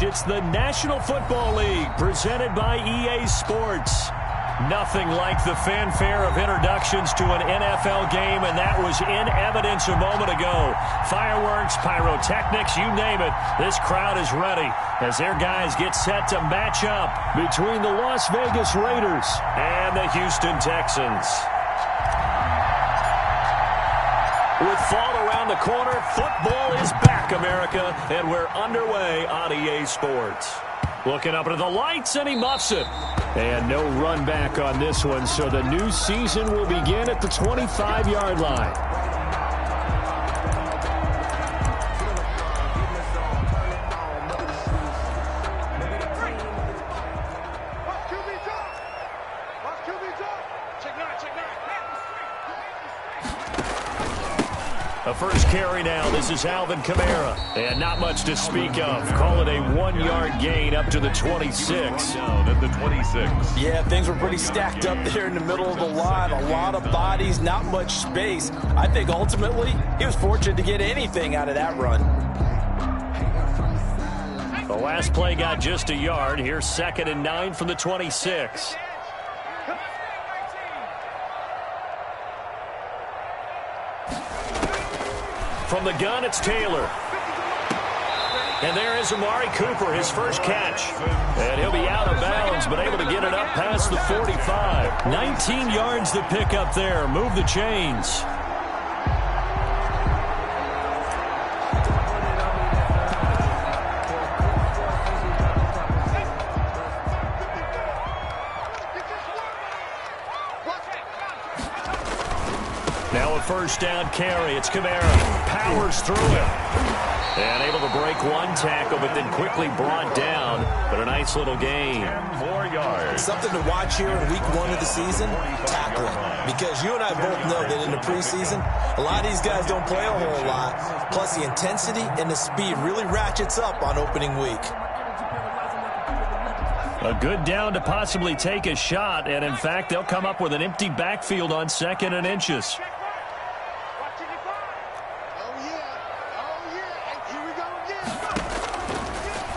It's the National Football League presented by EA Sports. Nothing like the fanfare of introductions to an NFL game, and that was in evidence a moment ago. Fireworks, pyrotechnics, you name it. This crowd is ready as their guys get set to match up between the Las Vegas Raiders and the Houston Texans. With fall around the corner, football is back, America, and we're underway on EA Sports. Looking up into the lights, and he muffs it. And no run back on this one, so the new season will begin at the 25-yard line. A first carry now. This is Alvin Kamara. And not much to speak of. Call it a 1-yard gain up to the 26. Down at the 26. Yeah, things were pretty stacked up there in the middle of the line. A lot of bodies, not much space. I think ultimately he was fortunate to get anything out of that run. The last play got just a yard. Here's 2nd and 9 from the 26. From the gun, it's Taylor. And there is Amari Cooper, his first catch. And he'll be out of bounds, but able to get it up past the 45. 19 yards to pick up there. Move the chains. Now a first down carry. It's Kamara. Powers through it. And able to break one tackle, but then quickly brought down. But a nice little gain. 10 more yards. Something to watch here in week 1 of the season, tackling. Because you and I both know that in the preseason, a lot of these guys don't play a whole lot. Plus the intensity and the speed really ratchets up on opening week. A good down to possibly take a shot. And in fact, they'll come up with an empty backfield on 2nd and inches.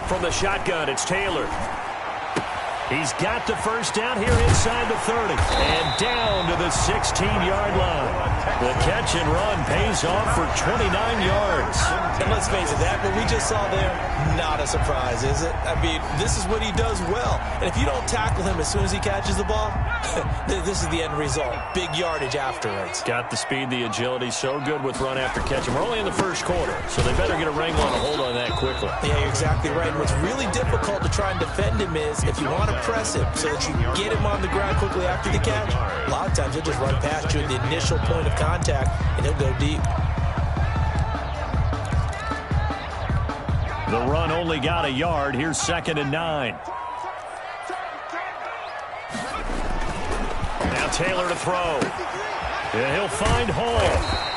From the shotgun, it's Taylor. He's got the first down here inside the 30. And down to the 16-yard line. The catch and run pays off for 29 yards. And let's face it, that what we just saw there, not a surprise, is it? I mean, this is what he does well. And if you don't tackle him as soon as he catches the ball, this is the end result. Big yardage afterwards. Got the speed, the agility, so good with run after catch. And we're only in the first quarter, so they better get a wrangle and a hold on that quickly. Yeah, you're exactly right. And what's really difficult to try and defend him is if you want to press him so that you get him on the ground quickly after the catch, a lot of times he'll just run past you at the initial point of contact, and he'll go deep. The run only got a yard. Here's 2nd and 9. Now Taylor to throw. And he'll find Hall.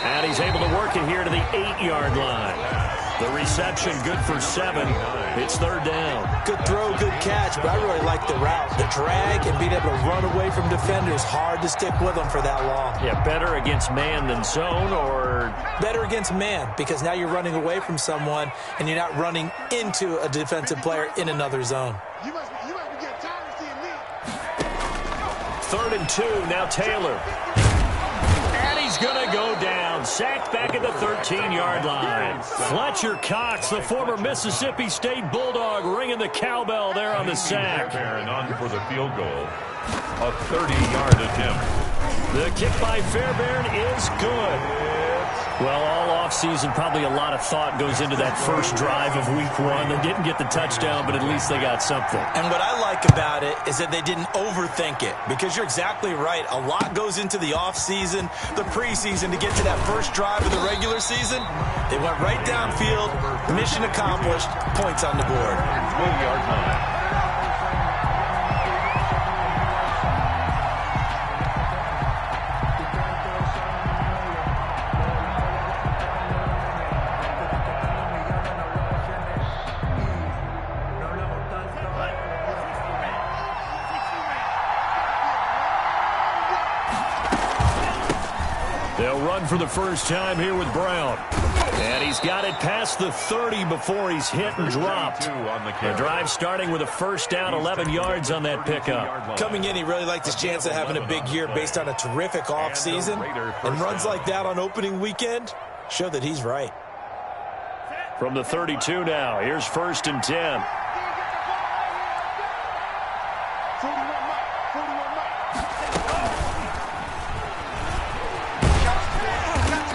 And he's able to work it here to the 8-yard line. The reception good for 7. It's 3rd down. Good throw, good catch, but I really like the route. The drag and being able to run away from defenders. Hard to stick with them for that long. Yeah, better against man than zone, or better against man, because now you're running away from someone and you're not running into a defensive player in another zone. You must be getting tired of seeing me. 3rd and 2, now Taylor. And he's going to go down. Sacked back at the 13-yard line. Fletcher Cox, the former Mississippi State Bulldog, ringing the cowbell there on the sack. Fairbairn on for the field goal. A 30-yard attempt. The kick by Fairbairn is good. Well, all offseason, probably a lot of thought goes into that first drive of week 1. They didn't get the touchdown, but at least they got something. And what I like about it is that they didn't overthink it, because you're exactly right. A lot goes into the offseason, the preseason to get to that first drive of the regular season. They went right downfield, mission accomplished, points on the board. 20-yard line. They'll run for the first time here with Brown. And he's got it past the 30 before he's hit and dropped. The drive starting with a first down, 11 yards on that pickup. Coming in, he really liked his chance of having a big year based on a terrific offseason. And runs like that on opening weekend show that he's right. From the 32 now, here's 1st and 10.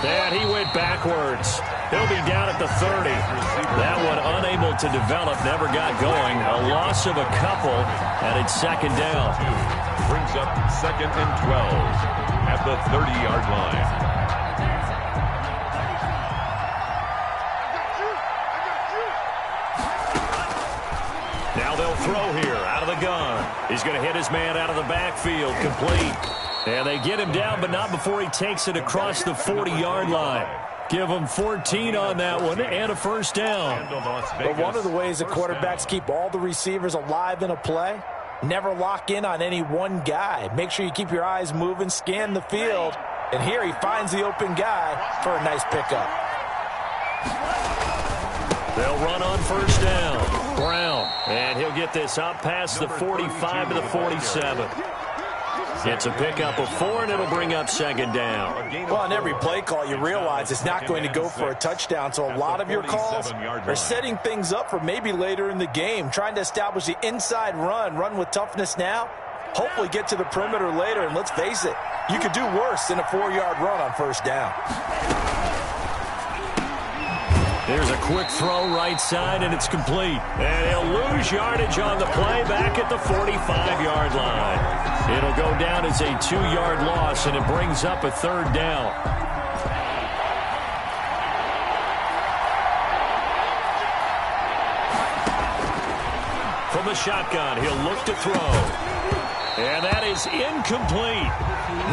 And he went backwards. He'll be down at the 30. That one unable to develop, never got going. A loss of a couple, and it's 2nd down. Brings up 2nd and 12 at the 30-yard line. Now they'll throw here out of the gun. He's going to hit his man out of the backfield, complete. And they get him down, but not before he takes it across the 40-yard line. Give him 14 on that one and a first down. But one of the ways that quarterbacks keep all the receivers alive in a play, never lock in on any one guy. Make sure you keep your eyes moving, scan the field. And here he finds the open guy for a nice pickup. They'll run on first down. Brown, and he'll get this up past the 45 to the 47. It's a pickup of 4, and it'll bring up 2nd down. Well, on every play call, you realize it's not going to go for a touchdown, so a lot of your calls are setting things up for maybe later in the game, trying to establish the inside run with toughness now, hopefully get to the perimeter later, and let's face it, you could do worse than a 4-yard run on first down. There's a quick throw right side, and it's complete. And he'll lose yardage on the play back at the 45-yard line. It'll go down as a 2-yard loss, and it brings up a 3rd down. From the shotgun, he'll look to throw. And that is incomplete.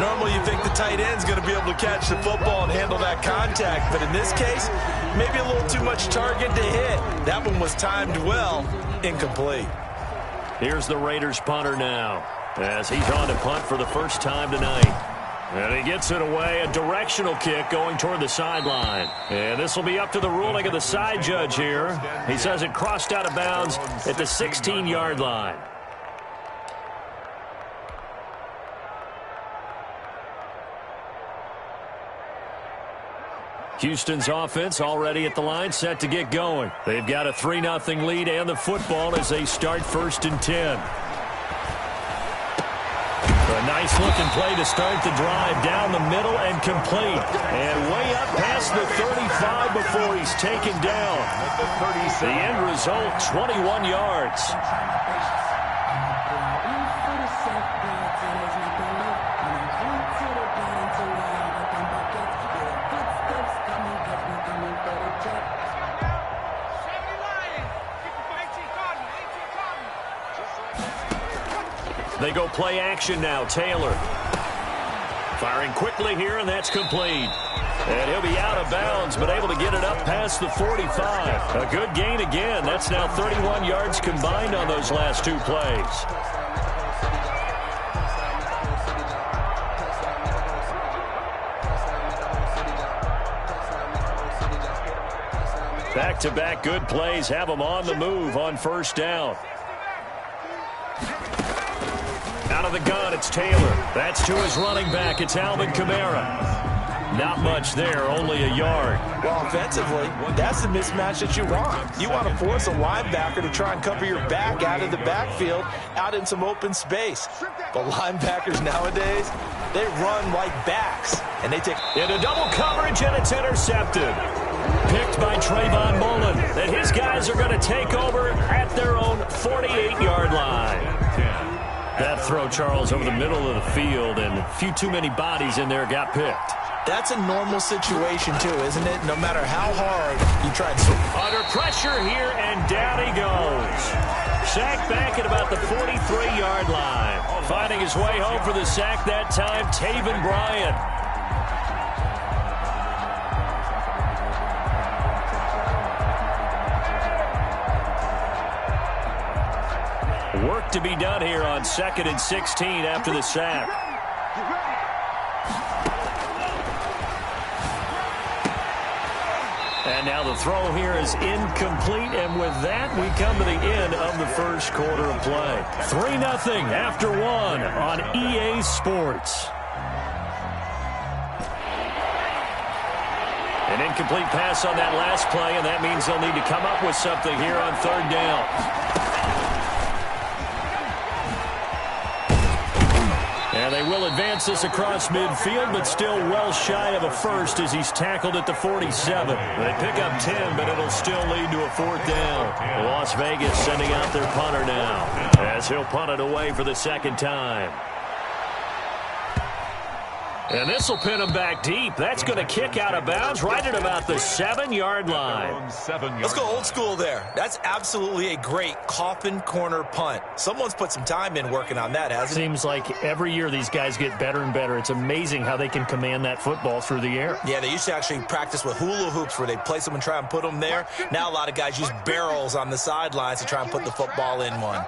Normally you think the tight end's going to be able to catch the football and handle that contact, but in this case, maybe a little too much target to hit. That one was timed well, incomplete. Here's the Raiders punter now, as he's on to punt for the first time tonight. And he gets it away, a directional kick going toward the sideline. And this will be up to the ruling of the side judge here. He says it crossed out of bounds at the 16-yard line. Houston's offense already at the line, set to get going. They've got a 3-0 lead and the football as they start 1st and 10. A nice-looking play to start the drive down the middle and complete. And way up past the 35 before he's taken down. The end result, 21 yards. They go play action now. Taylor firing quickly here, and that's complete. And he'll be out of bounds, but able to get it up past the 45. A good gain again. That's now 31 yards combined on those last 2 plays. Back-to-back good plays have them on the move on first down. Out of the gun, it's Taylor. That's to his running back. It's Alvin Kamara. Not much there, only a yard. Well, offensively, that's the mismatch that you want. You want to force a linebacker to try and cover your back out of the backfield, out in some open space. But linebackers nowadays, they run like backs, and they take into double coverage, and it's intercepted. Picked by Trayvon Mullen. And his guys are going to take over at their own 48-yard line. That throw, Charles, over the middle of the field, and a few too many bodies in there got picked. That's a normal situation, too, isn't it? No matter how hard you try to... Under pressure here, and down he goes. Sacked back at about the 43-yard line. Finding his way home for the sack that time, Taven Bryan. Work to be done here on 2nd and 16 after the sack. And now the throw here is incomplete, and with that, we come to the end of the first quarter of play. 3-0 after one on EA Sports. An incomplete pass on that last play, and that means they'll need to come up with something here on third down. And they will advance this across midfield, but still well shy of a first as he's tackled at the 47. They pick up 10, but it'll still lead to a fourth down. Las Vegas sending out their punter now as he'll punt it away for the second time. And this will pin him back deep. That's going to kick out of bounds right at about the 7-yard line. Let's go old school there. That's absolutely a great coffin corner punt. Someone's put some time in working on that, hasn't it? Seems like every year these guys get better and better. It's amazing how they can command that football through the air. Yeah, they used to actually practice with hula hoops where they place them and try and put them there. Now a lot of guys use barrels on the sidelines to try and put the football in one.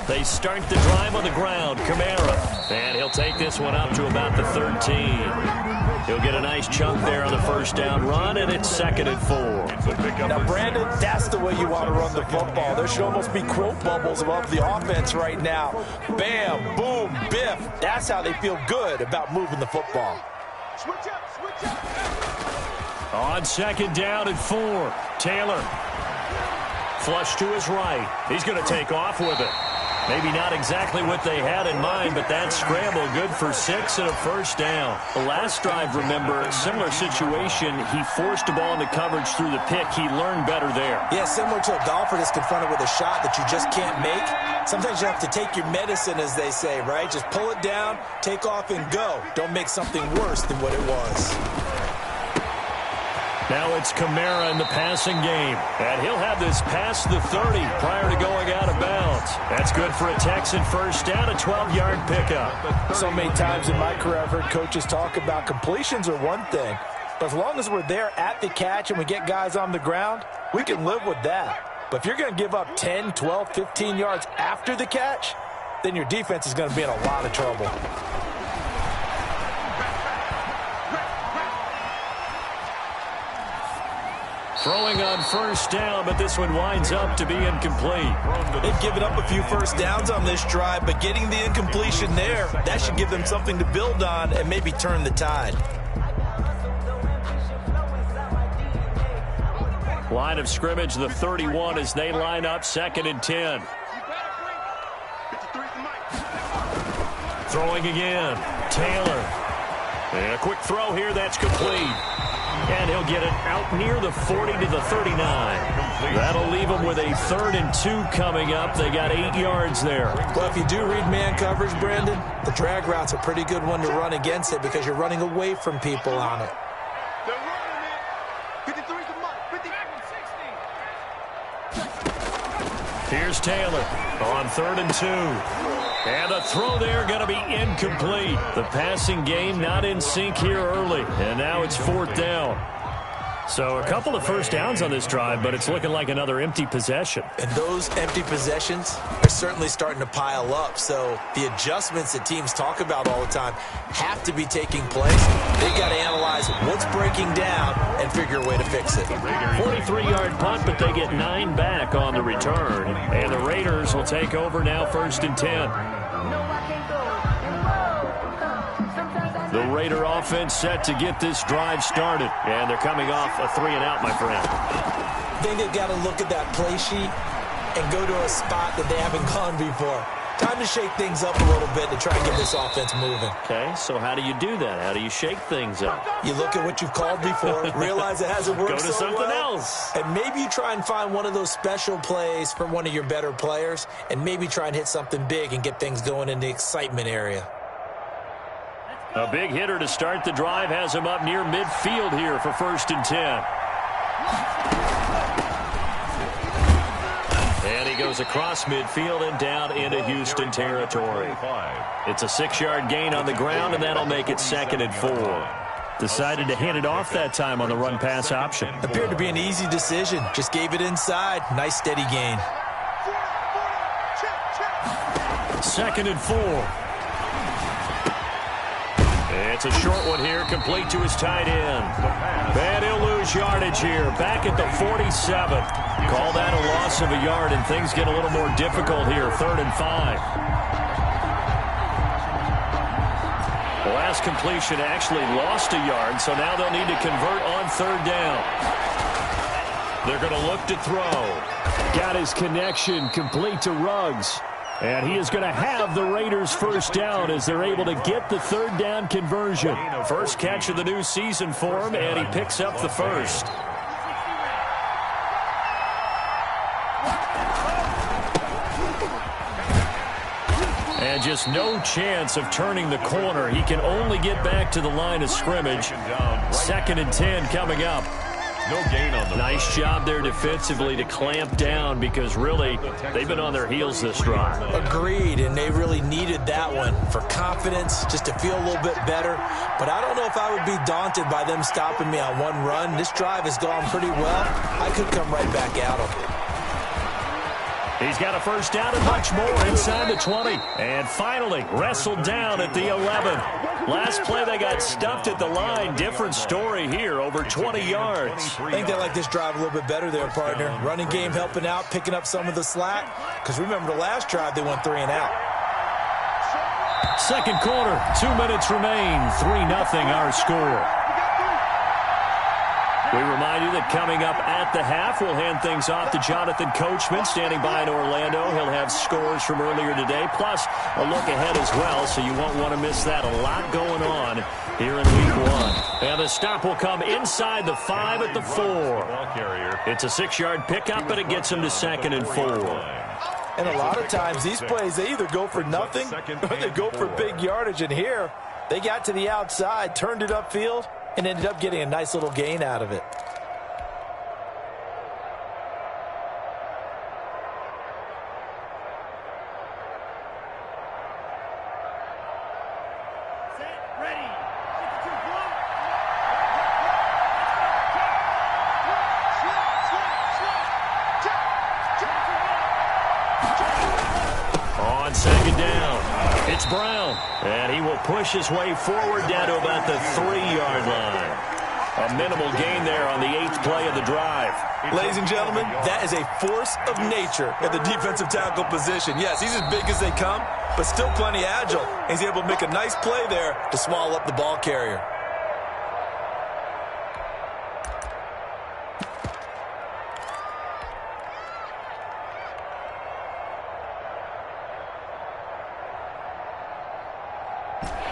They start the drive on the ground. Kamara. And he'll take this one up to about the 13. He'll get a nice chunk there on the first down run, and it's 2nd and 4. Now, Brandon, that's the way you want to run the football. There should almost be quote bubbles above the offense right now. Bam, boom, biff. That's how they feel good about moving the football. Switch up. On 2nd down and 4. Taylor. Flush to his right. He's going to take off with it. Maybe not exactly what they had in mind, but that scramble good for 6 and a first down. The last drive, remember, similar situation. He forced the ball into coverage through the pick. He learned better there. Yeah, similar to a golfer that's confronted with a shot that you just can't make. Sometimes you have to take your medicine, as they say, right? Just pull it down, take off, and go. Don't make something worse than what it was. Now it's Kamara in the passing game. And he'll have this past the 30 prior to going out of bounds. That's good for a Texan first down, a 12-yard pickup. So many times in my career I've heard coaches talk about completions are one thing. But as long as we're there at the catch and we get guys on the ground, we can live with that. But if you're going to give up 10, 12, 15 yards after the catch, then your defense is going to be in a lot of trouble. Throwing on first down, but this one winds up to be incomplete. They've given up a few first downs on this drive, but getting the incompletion there, that should give them something to build on and maybe turn the tide. Line of scrimmage, the 31 as they line up 2nd and 10. Throwing again. Taylor. And a quick throw here, that's complete. And he'll get it out near the 40 to the 39. That'll leave them with a 3rd and 2 coming up. They got 8 yards there. Well, if you do read man coverage, Brandon, the drag route's a pretty good one to run against it because you're running away from people on it. They're running it. 53 to Mike. 50. Here's Taylor on 3rd and 2. And a throw there going to be incomplete. The passing game not in sync here early. And now it's 4th down. So a couple of first downs on this drive, but it's looking like another empty possession. And those empty possessions are certainly starting to pile up. So the adjustments that teams talk about all the time have to be taking place. They've got to analyze what's breaking down and figure a way to fix it. 43-yard punt, but they get 9 back on the return. And the Raiders will take over now 1st and 10. The Raider offense set to get this drive started. And they're coming off a 3-and-out, my friend. I think they've got to look at that play sheet and go to a spot that they haven't gone before. Time to shake things up a little bit to try and get this offense moving. Okay, so how do you do that? How do you shake things up? You look at what you've called before, realize it hasn't worked Go to so something well, else. and maybe you try and find one of those special plays from one of your better players, and maybe try and hit something big and get things going in the excitement area. A big hitter to start the drive has him up near midfield here for 1st and 10. And he goes across midfield and down into Houston territory. It's a 6-yard gain on the ground, and that'll make it 2nd and 4. Decided to hand it off that time on the run-pass option. Appeared to be an easy decision. Just gave it inside. Nice, steady gain. 2nd and 4. It's a short one here, complete to his tight end. And he'll lose yardage here, back at the 47. Call that a loss of a yard, and things get a little more difficult here, 3rd and 5. The last completion actually lost a yard, so now they'll need to convert on 3rd down. They're going to look to throw. Got his connection, complete to Ruggs. And he is going to have the Raiders first down as they're able to get the 3rd down conversion. First catch of the new season for him, and he picks up the first. And just no chance of turning the corner. He can only get back to the line of scrimmage. 2nd and 10 coming up. No gain on the Nice job there defensively to clamp down, because really they've been on their heels this drive. Agreed, and they really needed that one for confidence, just to feel a little bit better. But I don't know if I would be daunted by them stopping me on one run. This drive has gone pretty well. I could come right back at them. He's got a first down and much more inside the 20. And finally wrestled down at the 11. Last play they got stuffed at the line. Different story here, over 20 yards. I think they like this drive a little bit better there, partner. Running game helping out, picking up some of the slack. Because remember the last drive they went 3 and out. Second quarter, 2 minutes remain. 3-0 our score. We remind you that coming up at the half, we'll hand things off to Jonathan Coachman, standing by in Orlando. He'll have scores from earlier today, plus a look ahead as well, so you won't want to miss that. A lot going on here in Week 1. And the stop will come inside the 5 at the 4. It's a 6-yard pickup, but it gets him to 2nd and 4. And a lot of times these plays, they either go for nothing or they go for big yardage. And here, they got to the outside, turned it upfield, and ended up getting a nice little gain out of it. On 2nd down, it's Brown, and he will push his way forward down to about the 3-yard line. A minimal gain there on the 8th play of the drive. Ladies and gentlemen, that is a force of nature at the defensive tackle position. Yes, he's as big as they come, but still plenty agile. He's able to make a nice play there to swallow up the ball carrier.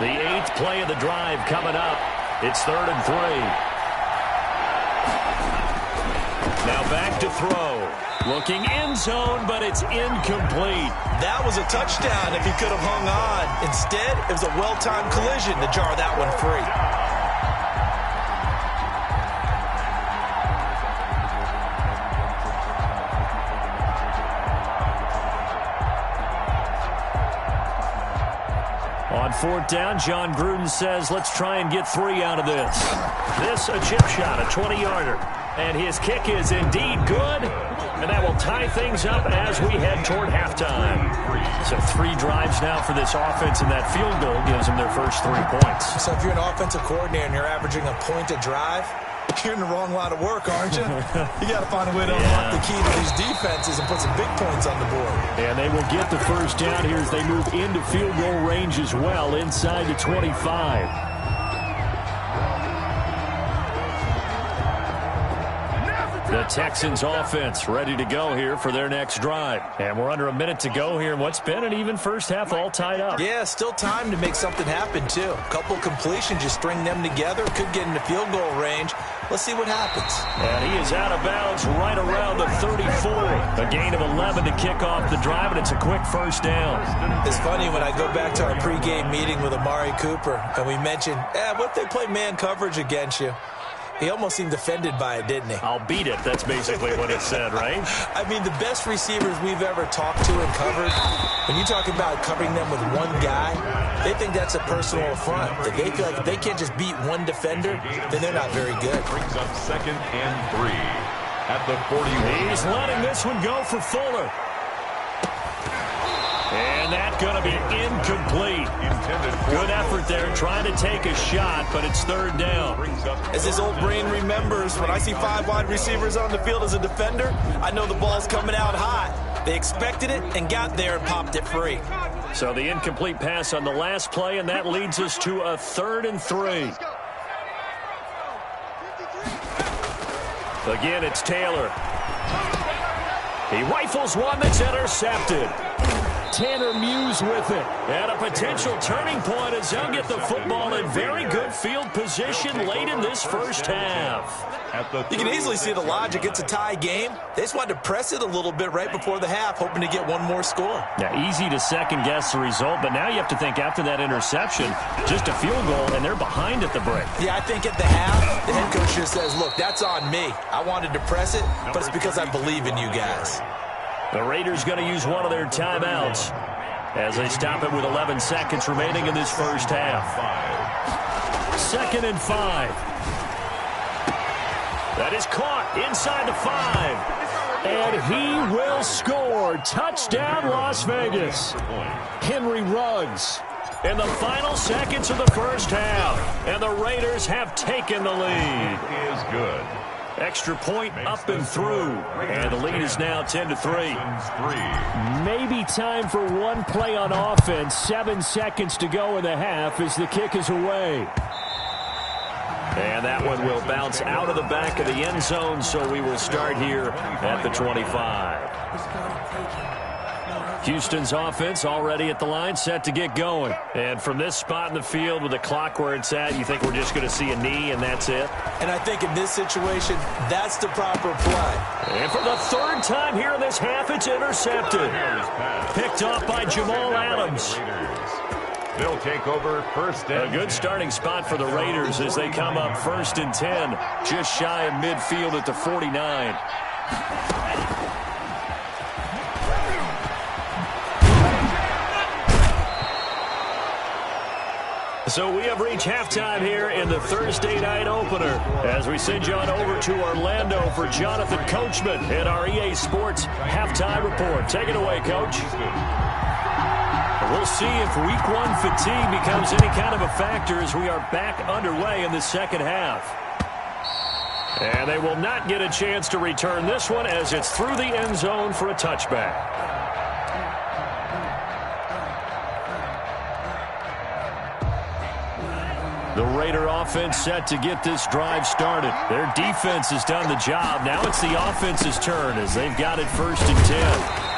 The 8th play of the drive coming up. It's 3rd and 3. Now back to throw. Looking end zone, but it's incomplete. That was a touchdown if he could have hung on. Instead, it was a well-timed collision to jar that one free. On 4th down, John Gruden says, let's try and get 3 out of this. This, a chip shot, a 20-yarder. And his kick is indeed good. And that will tie things up as we head toward halftime. So 3 drives now for this offense, and that field goal gives them their first 3 points. So if you're an offensive coordinator and you're averaging a point a drive, you're in the wrong line of work, aren't you? You got to find a way to unlock the key to these defenses and put some big points on the board. And they will get the first down here as they move into field goal range as well, inside the 25. The Texans offense ready to go here for their next drive. And we're under a minute to go here in what's been an even first half, all tied up. Yeah, still time to make something happen, too. A couple completions, just string them together. Could get into field goal range. Let's see what happens. And he is out of bounds right around the 34. A gain of 11 to kick off the drive, and it's a quick first down. It's funny when I go back to our pregame meeting with Amari Cooper, and we mentioned, what if they play man coverage against you? He almost seemed offended by it, didn't he? I'll beat it. That's basically what it said, right? I mean, the best receivers we've ever talked to and covered, when you talk about covering them with one guy, they think that's a personal affront. If they feel like if they can't just beat one defender, then they're not very good. Brings up 2nd and 3 at the 41. He's letting this one go for Fuller. And that's going to be incomplete. Good effort there trying to take a shot, but it's third down. As his old brain remembers, when I see 5 wide receivers on the field as a defender, I know the ball's coming out hot. They expected it and got there and popped it free. So the incomplete pass on the last play, and that leads us to a 3rd and 3. Again, it's Taylor. He rifles one that's intercepted. Tanner Muse with it. And a potential turning point as they'll get the football in very good field position late in this first half. You can easily see the logic. It's a tie game. They just wanted to press it a little bit right before the half, hoping to get one more score. Yeah, easy to second-guess the result, but now you have to think after that interception, just a field goal, and they're behind at the break. Yeah, I think at the half, the head coach just says, look, that's on me. I wanted to press it, but it's because I believe in you guys. The Raiders going to use one of their timeouts as they stop it with 11 seconds remaining in this first half. 2nd and 5. That is caught inside the 5. And he will score. Touchdown, Las Vegas. Henry Ruggs in the final seconds of the first half. And the Raiders have taken the lead. Is good. Extra point up and through. And the lead is now 10-3. Maybe time for one play on offense. 7 seconds to go in the half as the kick is away. And that one will bounce out of the back of the end zone, so we will start here at the 25. Houston's offense already at the line, set to get going. And from this spot in the field with the clock where it's at, you think we're just going to see a knee and that's it? And I think in this situation, that's the proper play. And for the 3rd time here in this half, it's intercepted. Picked off by Jamal Adams. They'll take over first and A good starting spot for the Raiders as they come up 1st and 10, just shy of midfield at the 49. So we have reached halftime here in the Thursday night opener as we send you on over to Orlando for Jonathan Coachman at our EA Sports halftime report. Take it away, Coach. We'll see if week 1 fatigue becomes any kind of a factor as we are back underway in the second half. And they will not get a chance to return this one as it's through the end zone for a touchback. The Raider offense set to get this drive started. Their defense has done the job. Now it's the offense's turn as they've got it 1st and 10.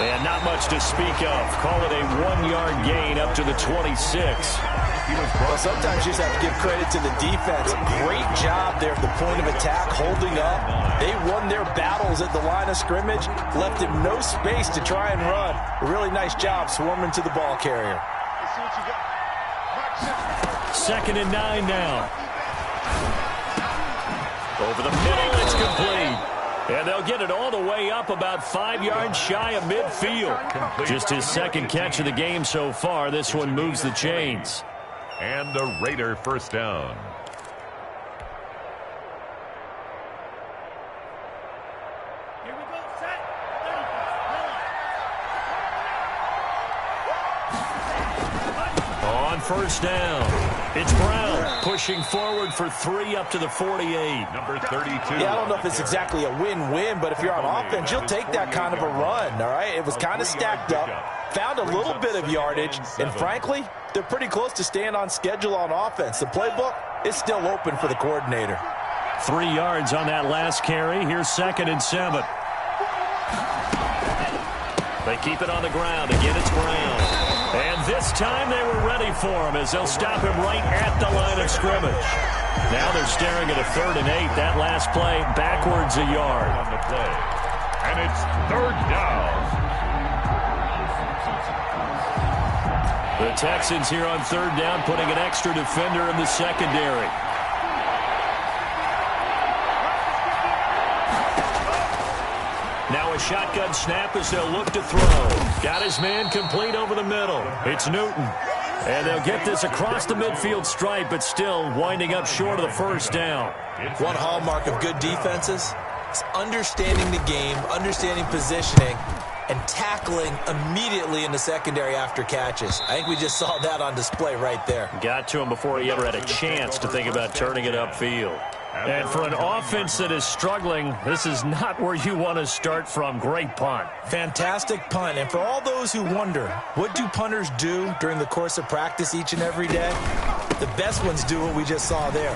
And not much to speak of. Call it a 1-yard gain up to the 26. Well, sometimes you just have to give credit to the defense. Great job there at the point of attack, holding up. They won their battles at the line of scrimmage, left him no space to try and run. A really nice job swarming to the ball carrier. 2nd and 9 now. Over the middle, it's complete. And they'll get it all the way up about 5 yards shy of midfield. Just his 2nd catch of the game so far. This one moves the chains. And the Raider first down. On 1st down, it's Brown pushing forward for 3 up to the 48. Number 32. Yeah, I don't know if it's exactly a win-win, but if you're on offense, you'll take that kind of a run, all right? It was kind of stacked up, found a little bit of yardage, and frankly, they're pretty close to staying on schedule on offense. The playbook is still open for the coordinator. 3 yards on that last carry. Here's 2nd and 7. They keep it on the ground. Again, it's Brown. And this time they were ready for him as they'll stop him right at the line of scrimmage. Now they're staring at a 3rd and 8. That last play backwards a yard. On the play. And it's 3rd down. The Texans here on 3rd down putting an extra defender in the secondary. Now a shotgun snap as they'll look to throw. Got his man complete over the middle. It's Newton. And they'll get this across the midfield stripe, but still winding up short of the 1st down. One hallmark of good defenses is understanding the game, understanding positioning, and tackling immediately in the secondary after catches. I think we just saw that on display right there. Got to him before he ever had a chance to think about turning it upfield. And for an offense that is struggling, this is not where you want to start from. Great punt. Fantastic punt. And for all those who wonder, what do punters do during the course of practice each and every day? The best ones do what we just saw there.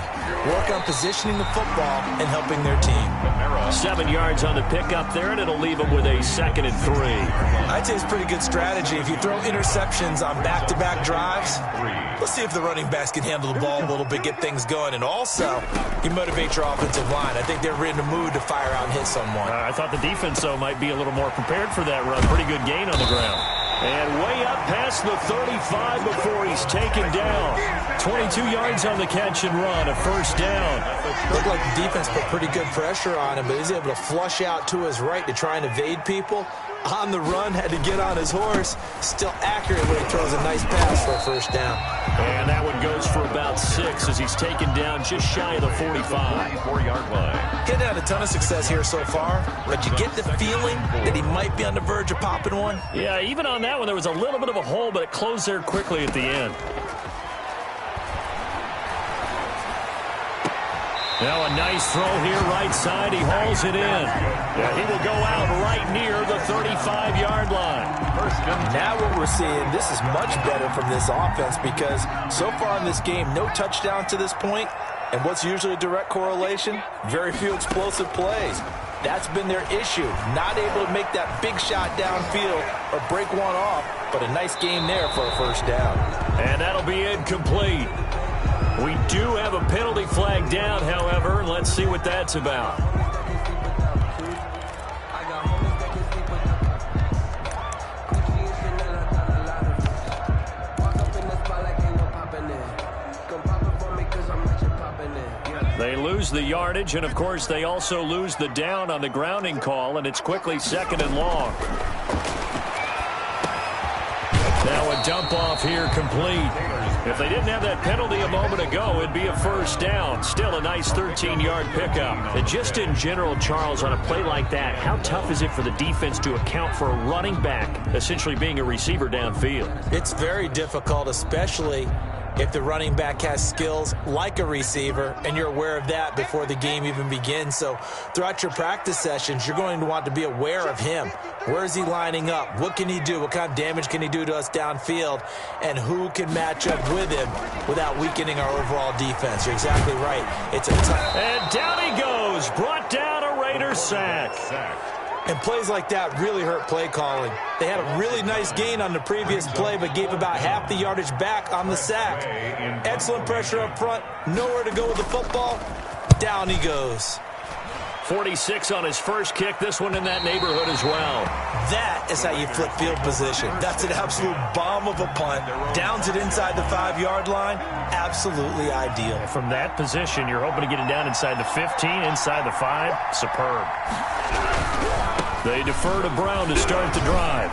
Work on positioning the football and helping their team. 7 yards on the pickup there, and it'll leave them with a 2nd and 3. I'd say it's pretty good strategy. If you throw interceptions on back-to-back drives, let's see if the running backs can handle the ball a little bit, get things going. And also, you motivate your offensive line. I think they're in the mood to fire out and hit someone. I thought the defense, though, might be a little more prepared for that run. Pretty good gain on the ground. And way up past the 35 before he's taken down. 22 yards on the catch and run, a 1st down. Looked like the defense put pretty good pressure on him, but he's able to flush out to his right to try and evade people. On the run, had to get on his horse. Still accurate when he throws a nice pass for a 1st down. And that one goes for about 6 as he's taken down just shy of the 45. 4-yard line. He's had a ton of success here so far, but you get the feeling that he might be on the verge of popping one. Yeah, even on that one, there was a little bit of a hole, but it closed there quickly at the end. Now a nice throw here, right side. He hauls it in. Yeah, he will go out right near the 35-yard line. Now what we're seeing, this is much better from this offense because so far in this game, no touchdown to this point. And what's usually a direct correlation? Very few explosive plays. That's been their issue. Not able to make that big shot downfield or break one off, but a nice game there for a 1st down. And that'll be incomplete. We do have a penalty flag down, however, and let's see what that's about. They lose the yardage, and of course they also lose the down on the grounding call, and it's quickly 2nd and long. Now a dump off here complete. If they didn't have that penalty a moment ago, it'd be a 1st down. Still a nice 13-yard pickup. And just in general, Charles, on a play like that, how tough is it for the defense to account for a running back essentially being a receiver downfield? It's very difficult, especially if the running back has skills like a receiver, and you're aware of that before the game even begins. So throughout your practice sessions, you're going to want to be aware of him. Where is he lining up? What can he do? What kind of damage can he do to us downfield? And who can match up with him without weakening our overall defense? You're exactly right. It's a tough. And down he goes. Brought down a Raider sack. And plays like that really hurt play calling. They had a really nice gain on the previous play, but gave about half the yardage back on the sack. Excellent pressure up front. Nowhere to go with the football. Down he goes. 46 on his first kick. This one in that neighborhood as well. That is how you flip field position. That's an absolute bomb of a punt. Downs it inside the 5-yard line. Absolutely ideal. From that position, you're hoping to get it down inside the 15, inside the 5. Superb. They defer to Brown to start the drive.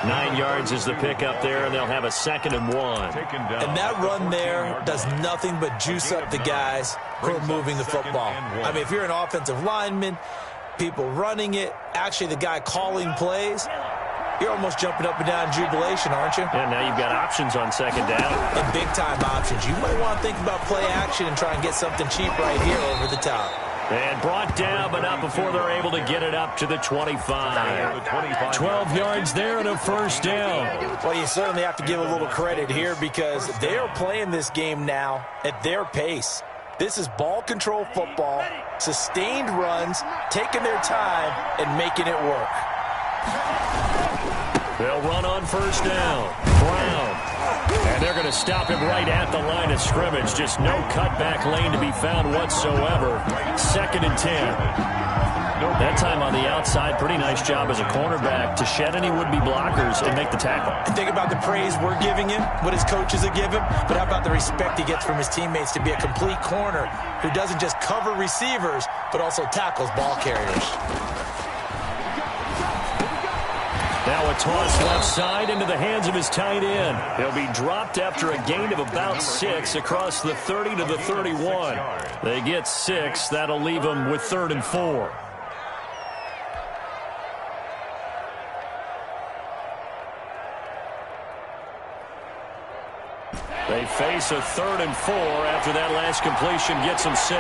9 yards is the pickup there, and they'll have a 2nd and 1. And that run there does nothing but juice up the guys who are moving the football. I mean, if you're an offensive lineman, people running it, actually the guy calling plays, you're almost jumping up and down in jubilation, aren't you? And now you've got options on 2nd down. And big-time options. You might want to think about play action and try and get something cheap right here over the top. And brought down, but not before they're able to get it up to the 25. 12 yards there and a 1st down. Well, you certainly have to give a little credit here because they are playing this game now at their pace. This is ball control football, sustained runs, taking their time, and making it work. They'll run on 1st down. Brown. And they're going to stop him right at the line of scrimmage. Just no cutback lane to be found whatsoever. 2nd and 10. That time on the outside, pretty nice job as a cornerback to shed any would-be blockers and make the tackle. And think about the praise we're giving him, what his coaches have given him, but how about the respect he gets from his teammates to be a complete corner who doesn't just cover receivers, but also tackles ball carriers. Now a toss left side into the hands of his tight end. He'll be dropped after a gain of about 6 across the 30 to the 31. They get 6. That'll leave them with 3rd and 4. They face a 3rd and 4 after that last completion gets them 6.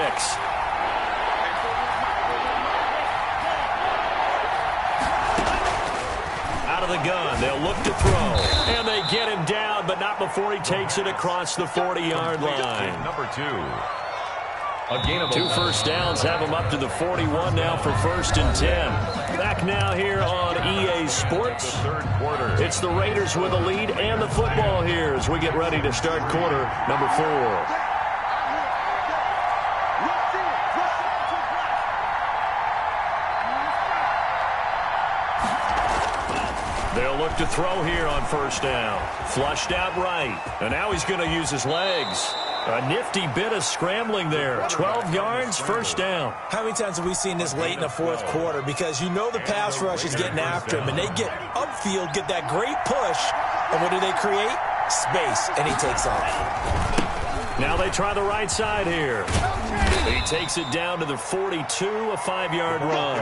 Out of the gun, they'll look to throw. And they get him down, but not before he takes it across the 40-yard line. Number 2. A gain of 2 first downs have him up to the 41 now for 1st and 10. Back now here on EA Sports. Third quarter. It's the Raiders with the lead and the football here as we get ready to start quarter number 4. They'll look to throw here on 1st down. Flushed out right. And now he's going to use his legs. A nifty bit of scrambling there. 12 yards, 1st down. How many times have we seen this late in the 4th quarter? Because you know the pass rush is getting after him, and they get upfield, get that great push, and what do they create? Space, and he takes off. Now they try the right side here. He takes it down to the 42, a 5-yard run.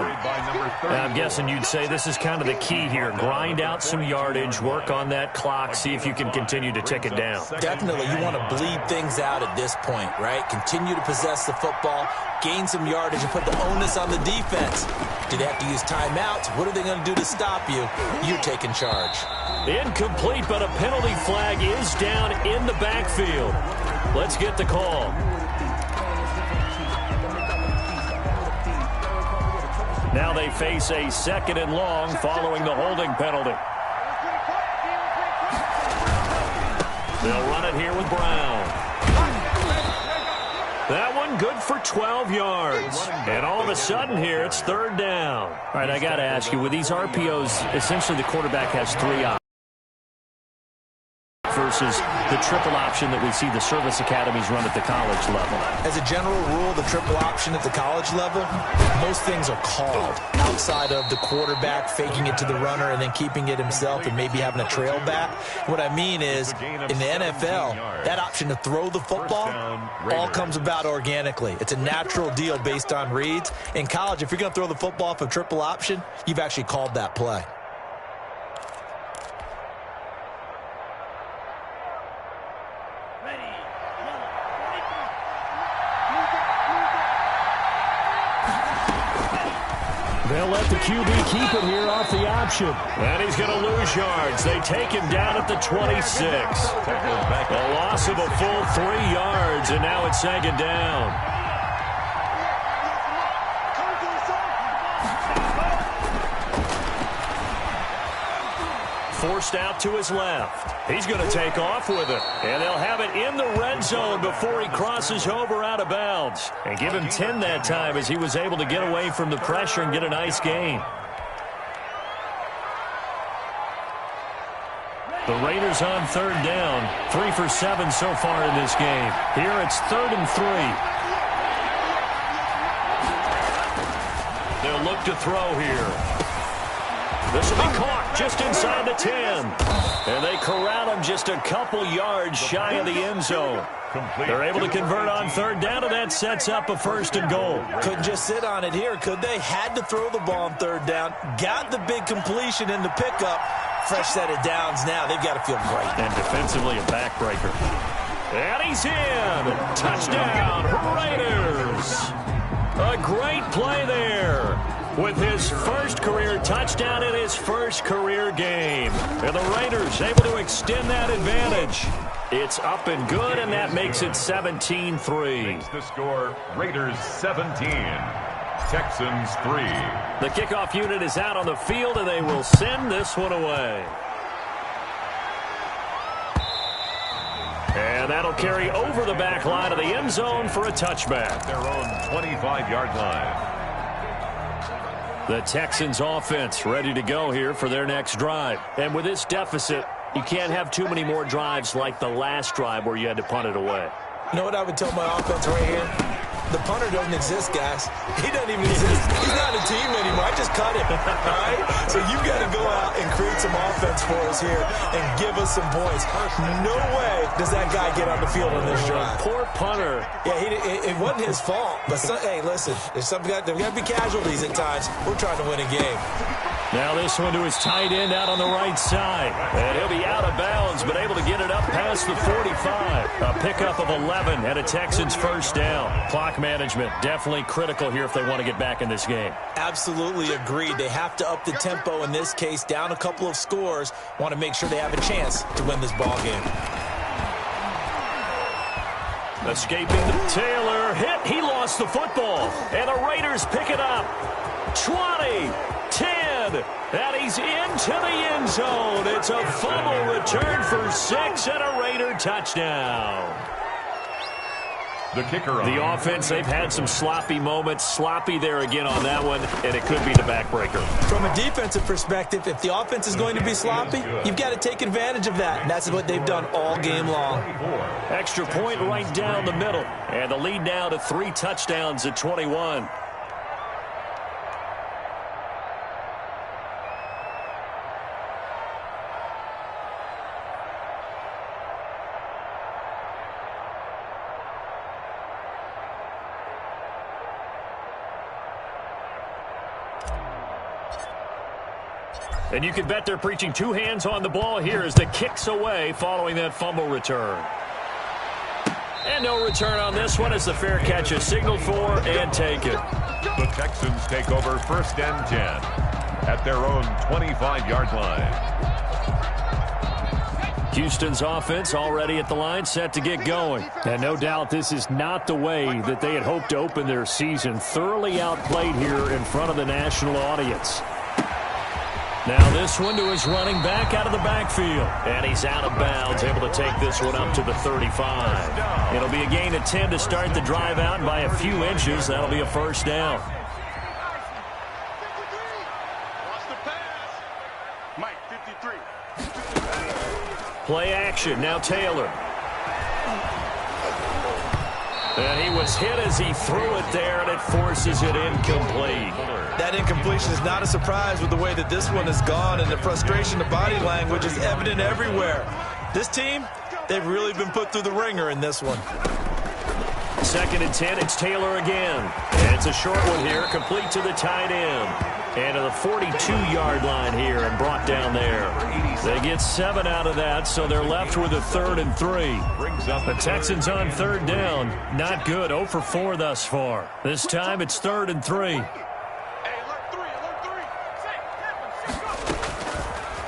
I'm guessing you'd say this is kind of the key here. Grind out some yardage, work on that clock, see if you can continue to tick it down. Definitely, you want to bleed things out at this point, right? Continue to possess the football, gain some yardage, and put the onus on the defense. Do they have to use timeouts? What are they going to do to stop you? You're taking charge. Incomplete, but a penalty flag is down in the backfield. Let's get the call. Now they face a 2nd and long following the holding penalty. They'll run it here with Brown. That one good for 12 yards. And all of a sudden here, it's 3rd down. All right, I got to ask you, with these RPOs, essentially the quarterback has 3 options versus the triple option that we see the service academies run at the college level. As a general rule, the triple option at the college level, most things are called outside of the quarterback faking it to the runner and then keeping it himself and maybe having a trail back. What I mean is, in the NFL, that option to throw the football all comes about organically. It's a natural deal based on reads. In college, if you're going to throw the football off a triple option, you've actually called that play. They'll let the QB keep it here off the option. And he's going to lose yards. They take him down at the 26. A loss of a full 3 yards, and now it's 2nd down. Forced out to his left. He's going to take off with it. And they'll have it in the red zone before he crosses over out of bounds. And give him 10 that time as he was able to get away from the pressure and get a nice gain. The Raiders on 3rd down. 3 for 7 so far in this game. Here it's 3rd and 3. They'll look to throw here. This will be caught just inside the 10. And they corral him just a couple yards shy of the end zone. They're able to convert on 3rd down, and that sets up a 1st and goal. Couldn't just sit on it here, could they? Had to throw the ball on 3rd down. Got the big completion in the pickup. Fresh set of downs now. They've got to feel great. And defensively a backbreaker. And he's in. Touchdown, Raiders. A great play there. With his first career touchdown in his first career game. And the Raiders able to extend that advantage. It's up and good, and that makes it 17-3. The score, Raiders 17, Texans 3. The kickoff unit is out on the field, and they will send this one away. And that'll carry over the back line of the end zone for a touchback. Their own 25-yard line. The Texans offense ready to go here for their next drive. And with this deficit, you can't have too many more drives like the last drive where you had to punt it away. You know what I would tell my offense right here? The punter doesn't exist, guys. He doesn't even exist. He's not a team anymore. I just cut him, all right? So you got to go out and create some offense for us here and give us some points. No way does that guy get on the field on this drive. Poor punter. Yeah, it wasn't his fault. But, hey, listen, there's got to be casualties at times. We're trying to win a game. Now this one to his tight end out on the right side. And he'll be out of bounds, but able to get it up past the 45. A pickup of 11 and a Texans first down. Clock management definitely critical here if they want to get back in this game. Absolutely agreed. They have to up the tempo in this case, down a couple of scores. Want to make sure they have a chance to win this ball game. Escaping Taylor. Hit. He lost the football. And the Raiders pick it up. 20, 10, and he's into the end zone. It's a fumble return for 6 and a Raider touchdown. The kicker. The offense, they've had some sloppy moments. Sloppy there again on that one, and it could be the backbreaker. From a defensive perspective, if the offense is going to be sloppy, you've got to take advantage of that. And that's what they've done all game long. Extra point right down the middle. And the lead now to 3 touchdowns at 21. And you can bet they're preaching 2 hands on the ball here as the kick's away following that fumble return. And no return on this one as the fair catch is signaled for and taken. The Texans take over 1st and 10 at their own 25-yard line. Houston's offense already at the line, set to get going. And no doubt this is not the way that they had hoped to open their season. Thoroughly outplayed here in front of the national audience. Now this one to his running back out of the backfield. And he's out of bounds, able to take this one up to the 35. It'll be a gain of 10 to start the drive out by a few inches. That'll be a first down. Mike, 53. Play action. Now Taylor. And he was hit as he threw it there, and it forces it incomplete. That incompletion is not a surprise with the way that this one has gone, and the frustration, the body language is evident everywhere. This team, they've really been put through the ringer in this one. 2nd and 10, it's Taylor again. And it's a short one here, complete to the tight end. And to the 42-yard line here and brought down there. They get 7 out of that, so they're left with a 3rd and 3. The Texans on 3rd down. Not good, 0 for 4 thus far. This time it's 3rd and 3.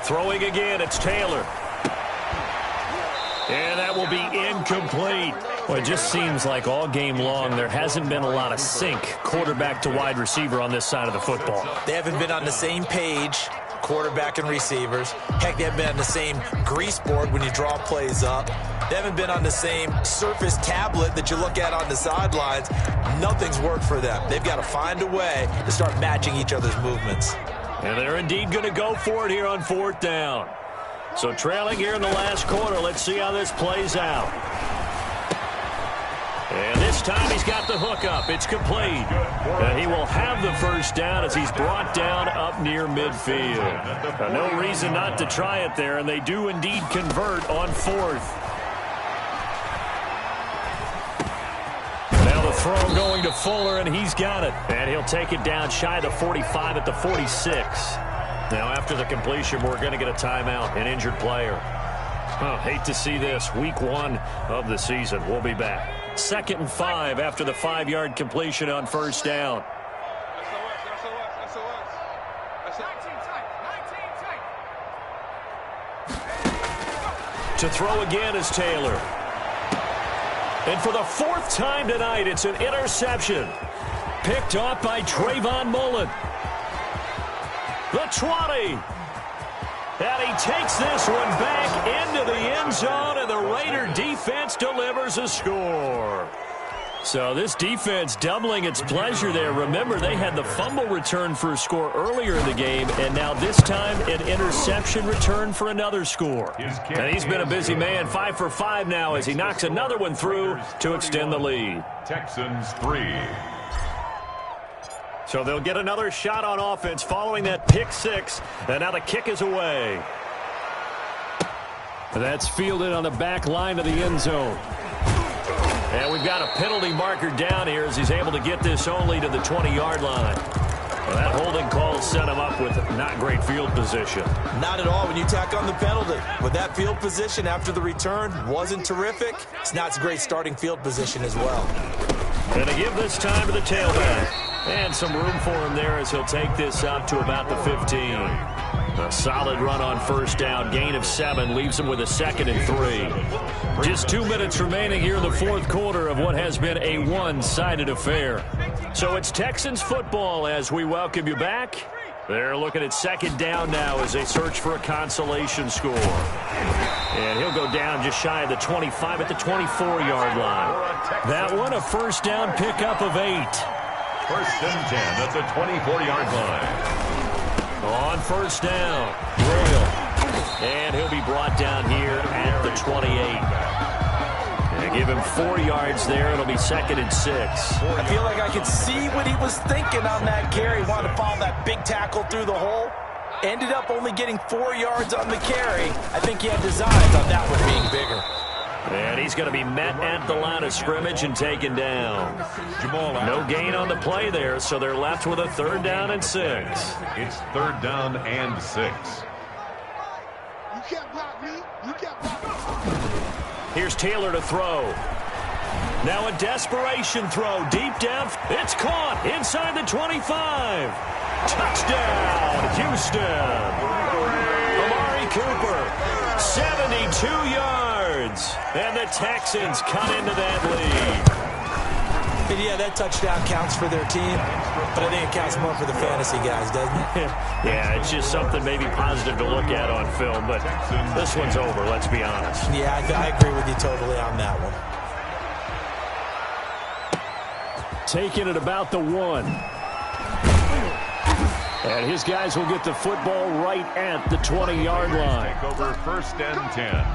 Throwing again, it's Taylor. And that will be incomplete. Well, it just seems like all game long there hasn't been a lot of sync quarterback to wide receiver on this side of the football. They haven't been on the same page, quarterback and receivers. Heck, they haven't been on the same grease board when you draw plays up. They haven't been on the same Surface tablet that you look at on the sidelines. Nothing's worked for them. They've got to find a way to start matching each other's movements. And they're indeed going to go for it here on 4th down. So trailing here in the last quarter, let's see how this plays out. And this time he's got the hook up. It's complete. And he will have the first down as he's brought down up near midfield. No reason not to try it there, and they do indeed convert on 4th. Now the throw going to Fuller, and he's got it. And he'll take it down shy of the 45 at the 46. Now after the completion, we're going to get a timeout, an injured player. Hate to see this. Week 1 of the season. We'll be back. 2nd and 5 after the 5-yard completion on 1st down. To throw again is Taylor. And for the 4th time tonight, it's an interception. Picked off by Trayvon Mullen. The 20. And he takes this one back into the end zone, and the Raider defense delivers a score. So this defense doubling its pleasure there. Remember, they had the fumble return for a score earlier in the game, and now this time an interception return for another score. And he's been a busy man, 5 for 5 now as he knocks another one through to extend the lead. Texans 3. So they'll get another shot on offense following that pick 6. And now the kick is away. That's fielded on the back line of the end zone. And we've got a penalty marker down here as he's able to get this only to the 20-yard line. Well, that holding call set him up with not great field position. Not at all when you tack on the penalty. With that field position after the return wasn't terrific, it's not a great starting field position as well. Going to give this time to the tailback. And some room for him there as he'll take this up to about the 15. A solid run on first down. Gain of 7 leaves him with a 2nd and 3. Just 2 minutes remaining here in the fourth quarter of what has been a one-sided affair. So it's Texans football as we welcome you back. They're looking at 2nd down now as they search for a consolation score. And he'll go down just shy of the 25 at the 24-yard line. That one a first down pickup of 8. First and 10 at the 24-yard line. On first down, Royal. And he'll be brought down here at the 28. And give him 4 yards there. It'll be 2nd and 6. I feel like I could see what he was thinking on that carry. Wanted to follow that big tackle through the hole. Ended up only getting 4 yards on the carry. I think he had designs on that one being bigger. And he's going to be met at the line of scrimmage and taken down. No gain on the play there, so they're left with a 3rd down and 6. It's 3rd down and 6. You can't block me. You can't block me. Here's Taylor to throw. Now a desperation throw deep down. It's caught inside the 25. Touchdown, Houston. Amari Cooper, 72 yards. And the Texans cut into that lead. And yeah, that touchdown counts for their team, but I think it counts more for the fantasy guys, doesn't it? Yeah, it's just something maybe positive to look at on film, but this one's over, let's be honest. Yeah, I agree with you totally on that one. Taking it about the 1. And his guys will get the football right at the 20-yard line. Take over 1st and 10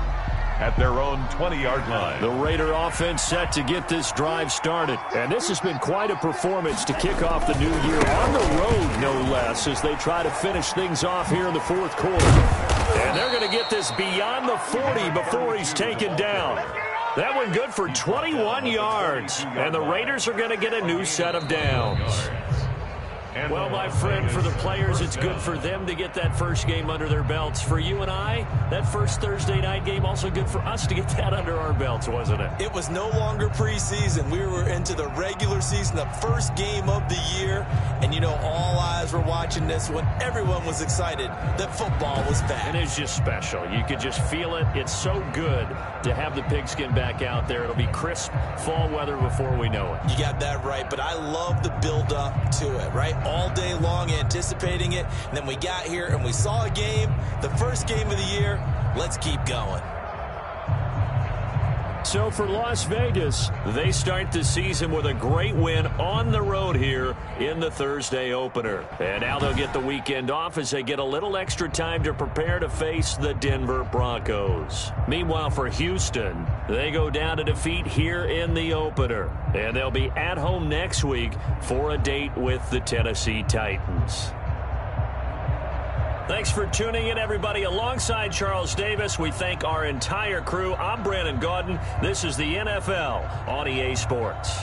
at their own 20-yard line. The Raider offense set to get this drive started. And this has been quite a performance to kick off the new year on the road, no less, as they try to finish things off here in the fourth quarter. And they're going to get this beyond the 40 before he's taken down. That one good for 21 yards. And the Raiders are going to get a new set of downs. Well, my friend, for the players, it's good for them to get that first game under their belts. For you and I, that first Thursday night game, also good for us to get that under our belts, wasn't it? It was no longer preseason. We were into the regular season, the first game of the year. And, you know, all eyes were watching this when everyone was excited that football was back. And it's just special. You could just feel it. It's so good to have the pigskin back out there. It'll be crisp fall weather before we know it. You got that right, but I love the build-up to it, right? All day long anticipating it, and then we got here and we saw a game, the first game of the year. Let's keep going. So for Las Vegas, they start the season with a great win on the road here in the Thursday opener. And now they'll get the weekend off as they get a little extra time to prepare to face the Denver Broncos. Meanwhile, for Houston, they go down to defeat here in the opener. And they'll be at home next week for a date with the Tennessee Titans. Thanks for tuning in, everybody. Alongside Charles Davis, we thank our entire crew. I'm Brandon Gaudin. This is the NFL on EA Sports.